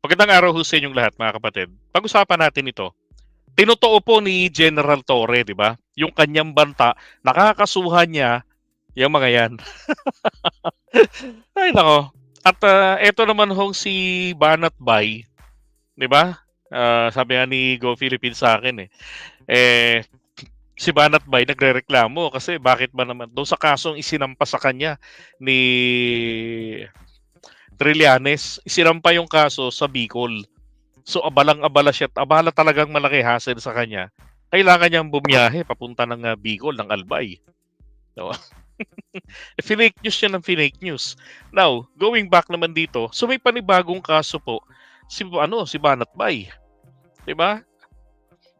Magandang araw ho sa inyong lahat, mga kapatid. Pag-usapan natin ito. Tinotoo po ni General Torre, di ba? Yung kanyang banta, nakakasuhan niya yung mga yan. Ay, nako. At eto naman hong si Banat Bay, di ba? Sabi nga ni Go Philippines sa akin si Banat Bay nagrereklamo kasi bakit ba naman doon sa kasong isinampa sa kanya ni Trillanes, isinampa yung kaso sa Bicol. So abalang-abala siya at abala talagang malaki hassle sa kanya. Kailangan niyang bumiyahe papunta ng Bicol, ng Albay. No? Fake news siya ng fake news. Now, going back naman dito, so may panibagong kaso po si Banat Bay. 'Di ba?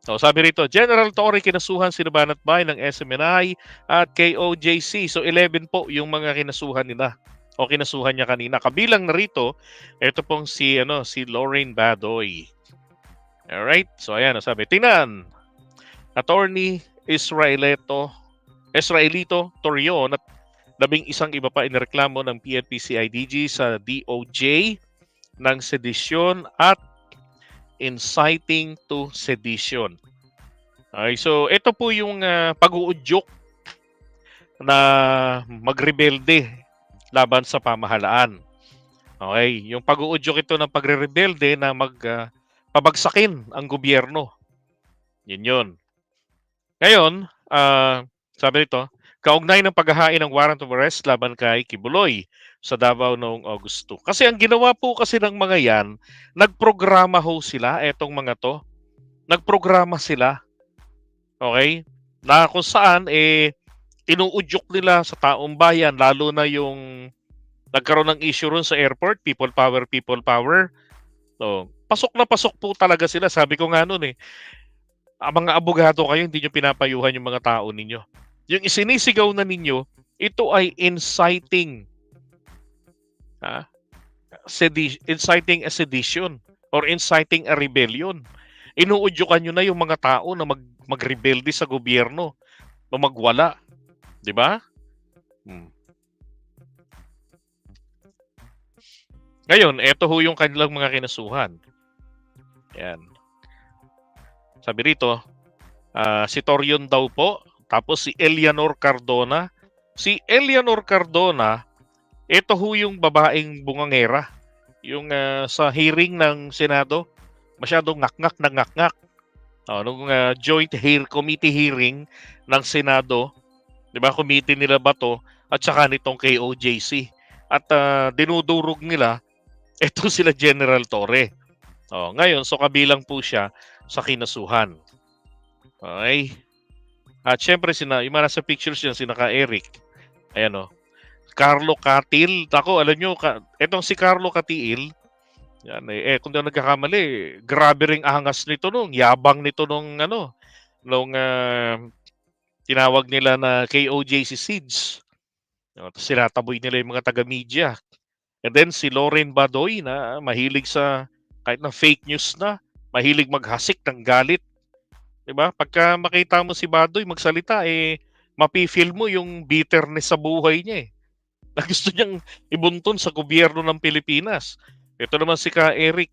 So, sabi rito, General Torre kinasuhan si Banat Bay ng SMNI at KOJC. So 11 po yung mga kinasuhan nila o kinasuhan niya kanina. Kabilang na rito, ito pong si Lorraine Badoy. Alright, so ayan, sabi, tingnan, Attorney Israelito Torion at 11 iba pa inireklamo ng PNP-CIDG sa DOJ ng sedisyon at inciting to sedition. Okay, so ito po yung pag-uudyok na magrebelde laban sa pamahalaan. Okay, yung pag-uudyok ito ng pagre-rebelde na pabagsakin ang gobyerno. Yun. Ngayon, sabi nito, kaugnay ng paghahain ng warrant of arrest laban kay Kibuloy sa Davao noong Agosto. Kasi ang ginawa po kasi ng mga yan, nagprograma ho sila, etong mga to. Nagprograma sila. Okay? Na kung saan, inuudyok nila sa taong bayan, lalo na yung nagkaroon ng issue ron sa airport, people power, people power. So, pasok na pasok po talaga sila. Sabi ko nga noon mga abogado kayo, hindi nyo pinapayuhan yung mga tao ninyo. Yung isinisigaw na ninyo, ito ay inciting inciting a sedition or inciting a rebellion. Inuudyukan nyo na yung mga tao na magrebelde sa gobyerno o magwala. Di ba? Ngayon, eto ho yung kanilang mga kinasuhan. Yan. Sabi rito, si Torion daw po, tapos si Eleanor Cardona. Si Eleanor Cardona, ito ho yung babaeng bungangera. Yung sa hearing ng Senado, masyadong ngak-ngak na ngak-ngak. Nung joint committee hearing ng Senado, di ba, committee nila ba to, at saka nitong KOJC. At dinudurog nila, ito sila General Torre. Ngayon, so kabilang po siya sa kinasuhan. Okay? At syempre, yung mga nasa pictures yan, sina Eric. Ayan Carlo Catil. Ako, alam nyo, etong si Carlo Catil, yan, kung di ako nagkakamali, grabe ring angas nito nung, yabang nito nung tinawag nila na KOJC Siege. Tapos sinataboy nila yung mga taga-media. And then si Lorraine Badoy na mahilig sa kahit na fake news na, mahilig maghasik ng galit. 'Di ba? Pagka makita mo si Badoy magsalita, mapi-feel mo yung bitterness sa buhay niya na gusto niyang ibuntun sa gobyerno ng Pilipinas. Ito naman si Eric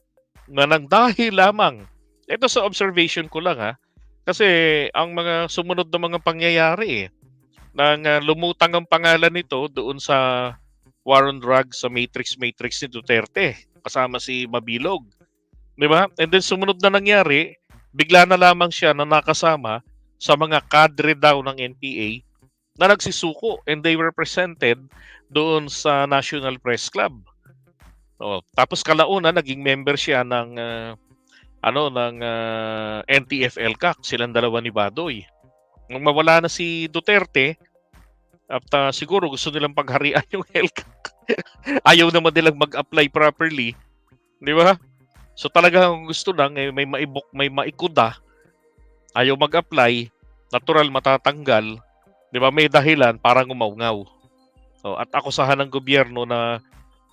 na nang dahil lamang. Ito sa observation ko lang kasi ang mga sumunod na mga pangyayari nang lumutang ang pangalan nito doon sa war on drugs sa Matrix ni Duterte kasama si Mabilog. 'Di ba? And then sumunod na nangyari, bigla na lamang siya na nakasama sa mga kadre daw ng NPA na nagsisuko and they were presented doon sa National Press Club. Tapos kalauna naging member siya ng NTF-ELCAC, silang dalawa ni Badoy. Nung mawala na si Duterte, at siguro gusto nilang pagharian yung ELCAC. Ayaw naman nilang mag-apply properly. Di ba? So talagang gusto lang, may maikuda. Ayaw mag-apply. Natural matatanggal. Di ba? May dahilan parang umawngaw. At akusahan ng gobyerno na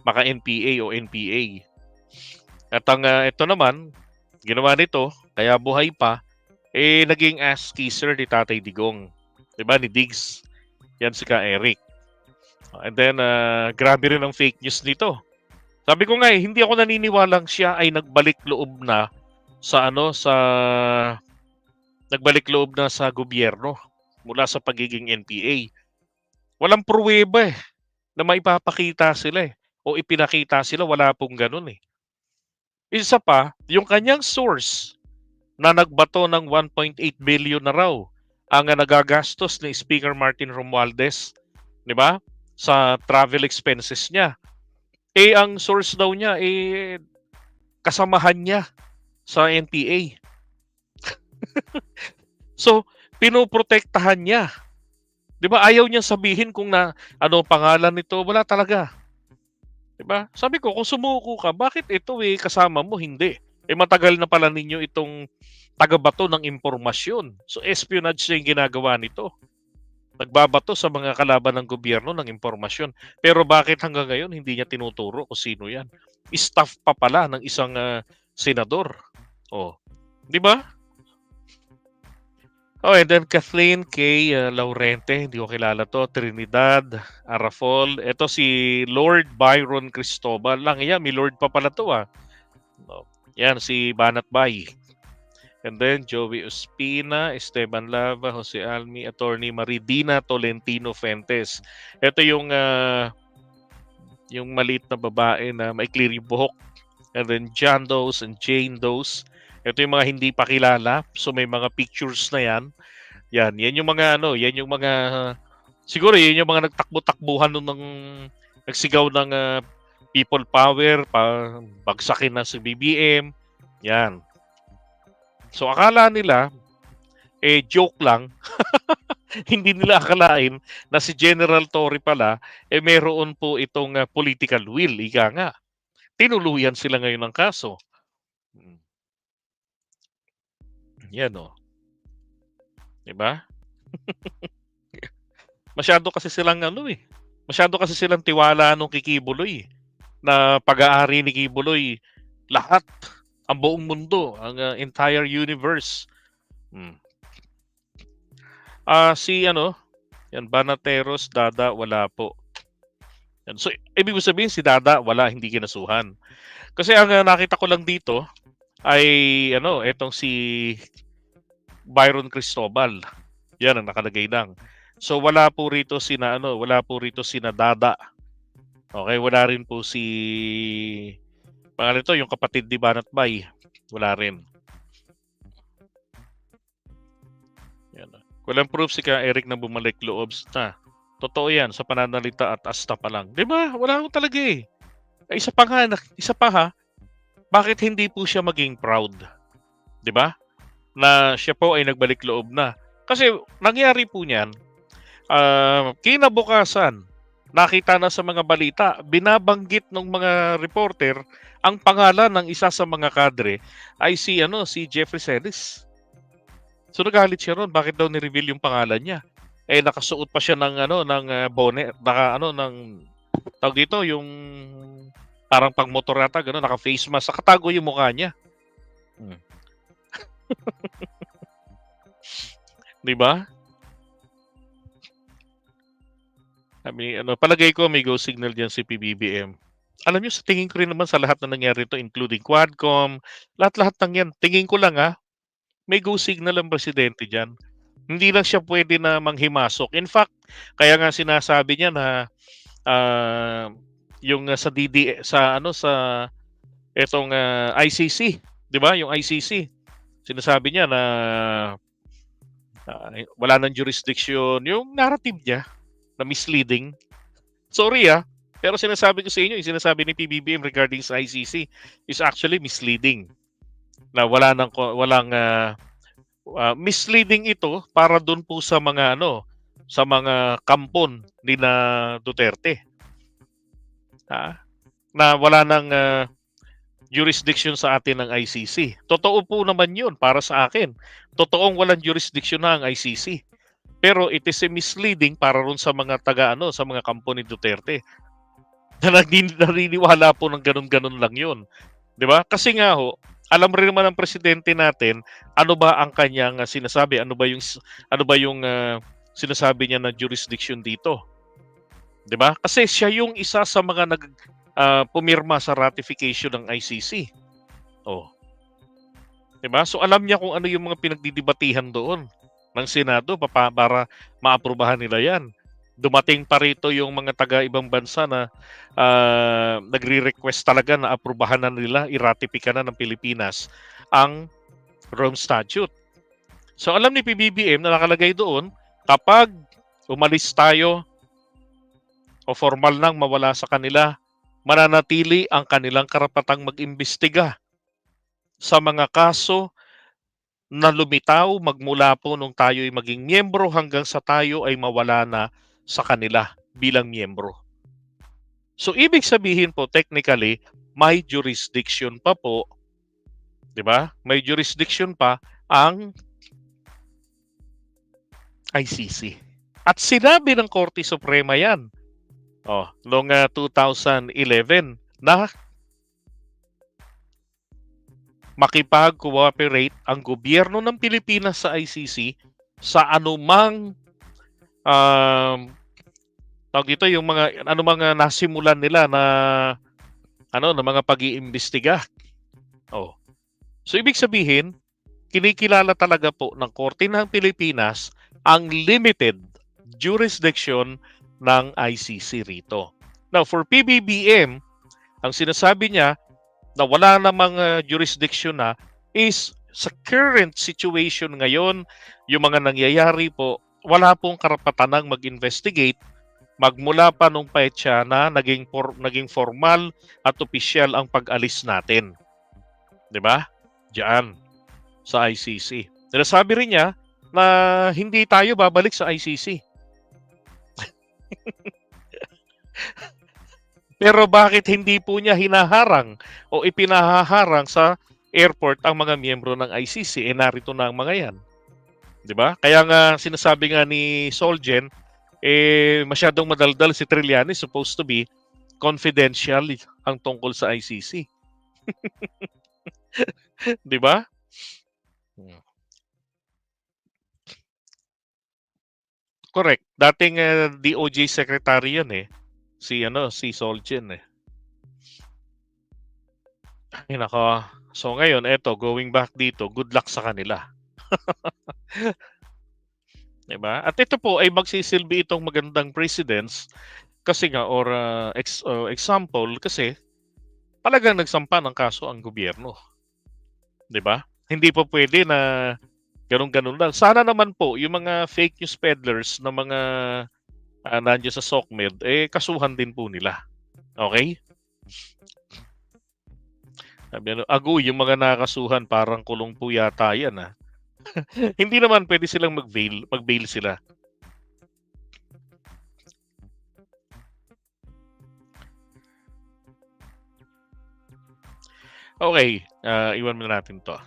maka-NPA o NPA. At ito naman, ginawa nito, kaya buhay pa, naging ass kisser ni Tatay Digong. Di ba? Ni Diggs. Yan si Eric. And then, grabe rin ang fake news nito. Sabi ko nga hindi ako naniniwalang siya ay nagbalik loob na sa gobyerno mula sa pagiging NPA. Walang pruweba na maipapakita sila o ipinakita sila, wala pong ganun eh. Isa pa, yung kanyang source na nagbato ng 1.8 billion na raw ang nagagastos ni Speaker Martin Romualdez, di ba? Sa travel expenses niya. Ang source daw niya kasamahan niya sa NPA. So, pinoprotektahan niya. 'Di ba? Ayaw niya sabihin kung ano pangalan nito, wala talaga. 'Di ba? Sabi ko, kung sumuko ka, bakit ito kasama mo hindi? Matagal na pala ninyo itong tagabato ng impormasyon. So espionage na yung ginagawa nito. Nagbabato sa mga kalaban ng gobyerno ng impormasyon. Pero bakit hanggang ngayon hindi niya tinuturo kung sino yan? Staff pa pala ng isang senador. Oh, 'di ba? Oh, and then Kathleen K. Laurente, hindi ko kilala to. Trinidad Arafol. Ito si Lord Byron Cristobal lang. Yan, may Lord pa pala to No. Yan, si Banat Bay. And then Joey Ospina, Esteban Lava, Jose Almi, Attorney Maridina Tolentino Fuentes. Ito yung maliit na babae na maikli yung buhok. And then John Does and Jane Does. Ito yung mga hindi pa kilala. So may mga pictures na yan. Yan yung mga siguro yan yung mga nagtakbo-takbuhan nung nagsigaw ng people power, bagsakin na si BBM. Yan. So akala nila joke lang. Hindi nila akalain na si General Torre pala meron po itong political will, ika nga. Tinuluyan sila ngayon ng kaso. Yan Diba? Masyado kasi silang tiwala nung Kikibuloy na pag-aari ni Kibuloy lahat, ang buong mundo, ang entire universe. Yan Banateros, Dada, wala po. Yan. So, ibig sabihin si Dada, wala, hindi kinasuhan. Kasi ang nakita ko lang dito ay etong si Byron Cristobal. Yan ang nakalagay lang. So wala po rito sina Dada. Okay, wala rin po si pangalan ito, yung kapatid ni Banat Bay. Wala rin. Yan. Walang proof si Eric na bumalik loob na. Totoo yan sa pananalita at asta pa lang. 'Di ba? Wala ko talaga Isa pa bakit hindi po siya maging proud? 'Di ba? Na siya po ay nagbalik loob na. Kasi nangyari po niyan, kinabukasan, nakita na sa mga balita, binabanggit ng mga reporter ang pangalan ng isa sa mga kadre ay si Jeffrey Celis. So nagalit siya ron, bakit daw ni-reveal yung pangalan niya? Nakasuot pa siya ng bonnet, tawag dito, yung parang pang motor yata, naka-face mask, nakatago yung mukha niya. Di ba? Palagay ko may go signal diyan si PBBM. Alam niyo, sa tingin ko rin naman sa lahat na nangyari ito, including Quadcom, lahat-lahat ng yan, tingin ko lang may go signal ang presidente diyan. Hindi lang siya pwede na manghimasok. In fact, kaya nga sinasabi niya na yung sa etong ICC, 'di ba? Yung ICC. Sinasabi niya na wala nang jurisdiction, yung narrative niya na misleading. Sorry pero sinasabi ko sa inyo, yung sinasabi ni PBBM regarding sa ICC is actually misleading. Na walang misleading ito para doon po sa mga sa mga kampon ni na Duterte. Na wala nang jurisdiction sa atin ng ICC. Totoo po naman 'yun para sa akin. Totoong walang jurisdiction na ang ICC. Pero it is misleading para ron sa mga sa mga kampo ni Duterte. Na naniniwala po ng ganun-ganun lang 'yun. 'Di ba? Kasi nga alam rin naman ng presidente natin ano ba ang kanyang sinasabi, ano ba yung sinasabi niya na jurisdiction dito. 'Di ba? Kasi siya yung isa sa mga pumirma sa ratification ng ICC. Oh, 'di ba? So alam niya kung ano yung mga pinagdidebatihan doon ng Senado para maaprubahan nila 'yan. Dumating pa rito yung mga taga ibang bansa na nagre-request talaga na aprubahan na nila, i-ratify na ng Pilipinas ang Rome Statute. So alam ni PBBM na nakalagay doon, kapag umalis tayo o formal nang mawala sa kanila, mananatili ang kanilang karapatang mag-imbestiga sa mga kaso na lumitaw magmula po nung tayo ay maging miyembro hanggang sa tayo ay mawala na sa kanila bilang miyembro. So ibig sabihin po technically, may jurisdiction pa po, 'di ba? May jurisdiction pa ang ICC. At sinabi ng Korte Suprema 'yan. Noong 2011 na makipag-cooperate ang gobyerno ng Pilipinas sa ICC sa anumang tawag dito, yung mga nasimulan nila na na mga pag-iimbestiga. So ibig sabihin, kinikilala talaga po ng Korte ng Pilipinas ang limited jurisdiction ng ICC rito. Now, for PBBM, ang sinasabi niya na wala namang jurisdiction na is sa current situation ngayon, yung mga nangyayari po, wala pong karapatan ng mag-investigate magmula pa nung petsa na naging formal at opisyal ang pag-alis natin. 'Di ba? Diyan sa ICC. Sinasabi rin niya na hindi tayo babalik sa ICC. Pero bakit hindi po niya hinaharang o ipinahaharang sa airport ang mga miyembro ng ICC? Narito na ang mga yan. 'Di ba? Kaya nga sinasabi nga ni Solgen, masyadong madaldal si Trillanes, supposed to be confidential ang tungkol sa ICC. 'Di ba? Correct. Dating DOJ secretary 'yan si Solgen Ay nako. So ngayon going back dito, good luck sa kanila. 'Di ba? At ito po ay magsisilbi itong magandang precedents kasi nga or example kasi talagang nagsampa ng kaso ang gobyerno. 'Di ba? Hindi po pwede na ganun-ganun lang. Sana naman po yung mga fake news peddlers na mga nandiyan sa SOCMED, kasuhan din po nila. Okay? Sabi yung mga nakasuhan parang kulong po yata yan Hindi naman pwede silang mag-bail sila. Okay, iwan muna natin to.